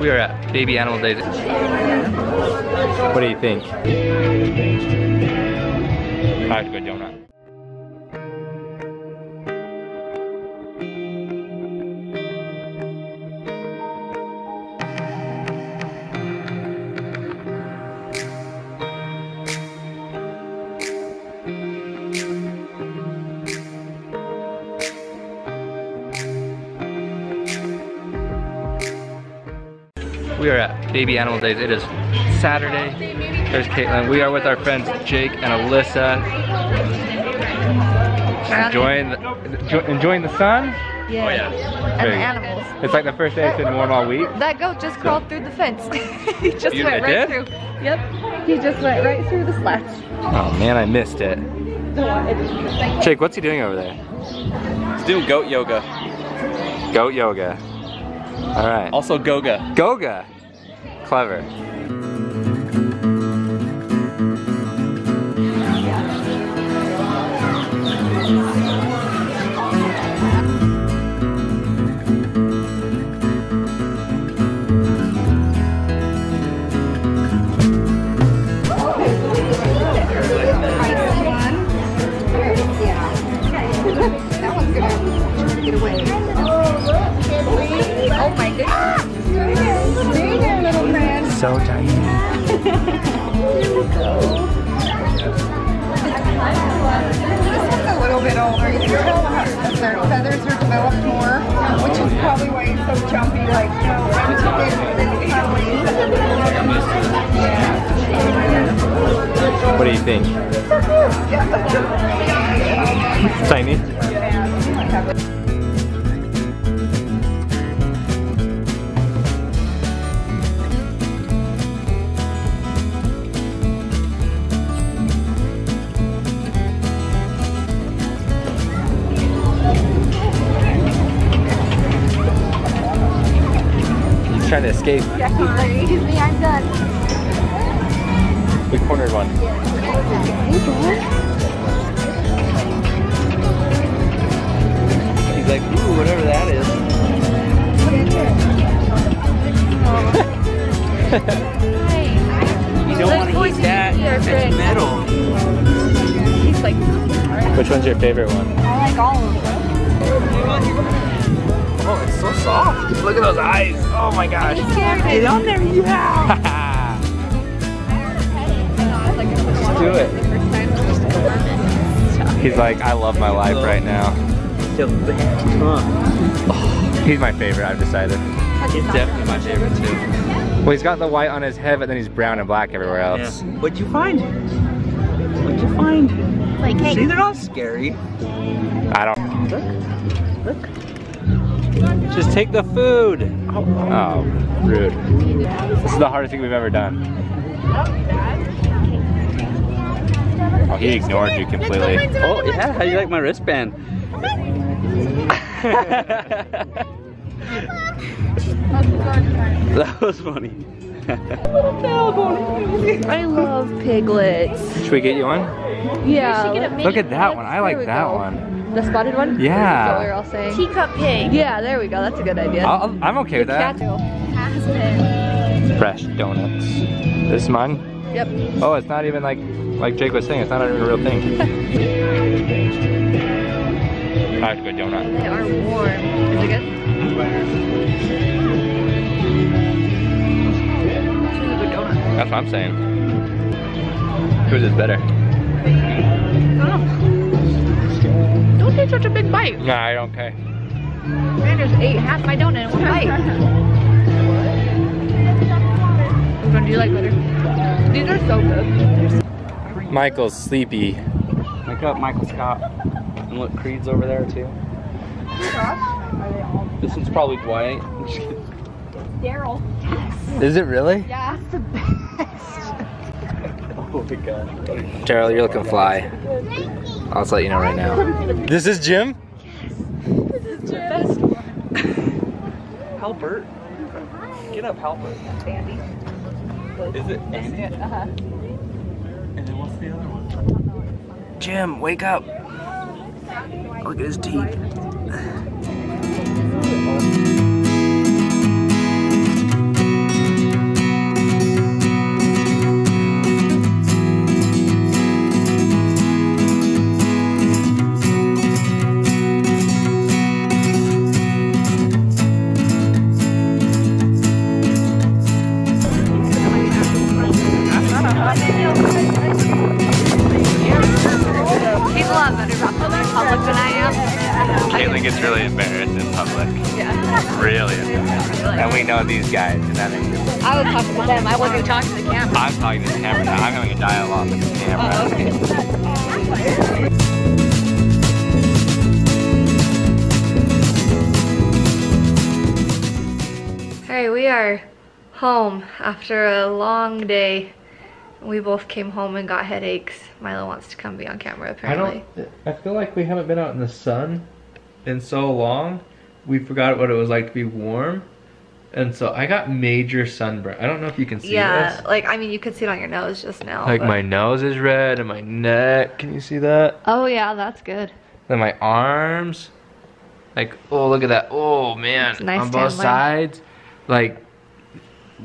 We are at Baby Animal Days. What do you think? I have to go donut. We are at Baby Animal Days. It is Saturday. There's Caitlin. We are with our friends Jake and Alyssa. Enjoying the sun? Yeah. Oh yeah. And the animals. It's like the first day it's been warm all week. That goat just crawled through the fence. He just You- went it right did? through. Yep. He just went right through the slats. Oh man, I missed it. Jake, what's he doing over there? He's doing goat yoga. Goat yoga. All right. Also goga. Goga. Clever. That one's gonna get away. Oh my goodness. Stay there, little man. So tiny. This one's a little bit older. You can tell how their feathers are developed more, which is probably why he's so jumpy. Like, What do you think? Tiny? He's trying to escape. Excuse me, I'm done. We cornered one. He's like, ooh, whatever that is. You don't want to eat that. It's metal. He's like, Which one's your favorite one? I like all of them. Oh, it's so soft. Look at those eyes. Oh my gosh. Get on there, yeah. Let's do it. He's like, I love my life right now. He's my favorite, I've decided. He's definitely my favorite too. Well, he's got the white on his head, but then he's brown and black everywhere else. Yeah. What'd you find? What'd you find? Like, hey. See, they're not scary. I don't. Look. Just take the food. Oh, rude. This is the hardest thing we've ever done. Oh, he ignored you completely. Oh yeah, how do you like my wristband? That was funny. I love piglets. Should we get you one? Yeah. Look at that one. I There like we that go. one. The spotted one? Yeah. That's what we were all saying. Teacup pig. Yeah, there we go. That's a good idea. I'm okay with that. Has been. Fresh donuts. This is mine? Yep. Oh, it's not even like Jake was saying, it's not even a real thing. I have to go donut. They are warm. Is it good? That's what I'm saying. Whose is better? Don't take such a big bite. Nah, I don't care. Man just ate half my donut in one bite. Which one do you like better? These are so good. Michael's sleepy. Look up Michael Scott. And look, Creed's over there too. This one's probably Dwight. I'm just kidding. Daryl. Is it really? Yeah. That's the best. Oh my god. Daryl, you're looking fly. I'll just let you know right now. This is Jim? This is the best one. Halbert. Get up, Halbert. Andy. Is it Andy? Uh-huh. And then what's the other one? Jim, wake up. Look at his teeth. about these guys, and that makes sense. I was talking to them. I wasn't talking to the camera. I'm talking to the camera now. I'm having a dialogue with the camera. Oh, okay. Alright, we are home after a long day. We both came home and got headaches. Milo wants to come be on camera apparently. I feel like we haven't been out in the sun in so long. We forgot what it was like to be warm. And so I got major sunburn. I don't know if you can see this. Like, I mean, you could see it on your nose just now. Like but... my nose is red and my neck. Can you see that? Oh yeah, that's good. Then my arms. Like, oh, look at that. Oh man, It's nice on both tan line. sides. Like,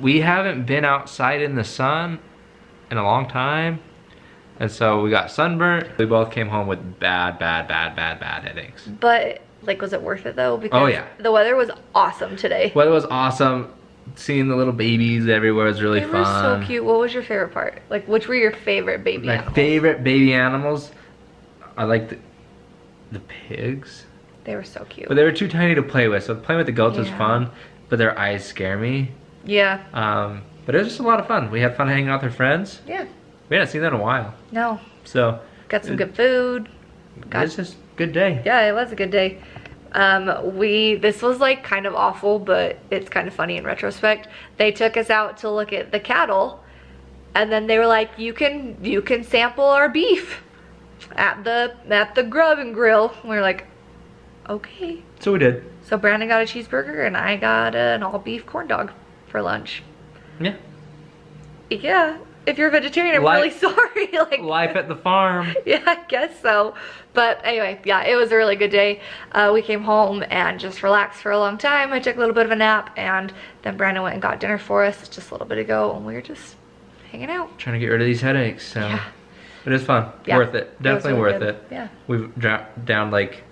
we haven't been outside in the sun in a long time. And so we got sunburnt. We both came home with bad headaches. But, like, was it worth it though? Because Oh, yeah. the weather was awesome today. Weather was awesome. Seeing the little babies everywhere was really They fun. were so cute. What was your favorite part? Like, which were your favorite baby My animals? favorite baby animals, I like the pigs. They were so cute. But they were too tiny to play with, so playing with the goats was Yeah. fun, but their eyes scare me. Yeah. But it was just a lot of fun. We had fun hanging out with their friends. Yeah. We hadn't seen them in a while. No. So Got some good food. it was just a good day. Yeah, it was a good day. This was like kind of awful, but it's kind of funny in retrospect. They took us out to look at the cattle, and then they were like, you can sample our beef at the grub and grill. And we were like, okay. So we did. So Brandon got a cheeseburger and I got an all beef corn dog for lunch. Yeah. Yeah. If you're a vegetarian, I'm really sorry. Like, life at the farm. yeah, I guess so. But anyway, yeah, it was a really good day. We came home and just relaxed for a long time. I took a little bit of a nap, and then Brandon went and got dinner for us just a little bit ago, and we were just hanging out. Trying to get rid of these headaches. So Yeah. it is fun. Yeah. Worth it. Definitely really worth good. it. Yeah. We've down like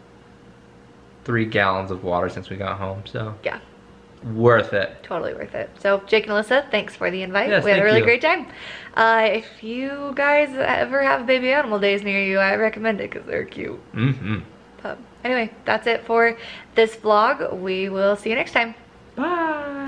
3 gallons of water since we got home. So Yeah. worth it. Totally worth it. So Jake and Alyssa, thanks for the invite. Yes, we had a thank really you. great time. If you guys ever have baby animal days near you, I recommend it because they're cute. Mm-hmm. But anyway, that's it for this vlog. We will see you next time. Bye.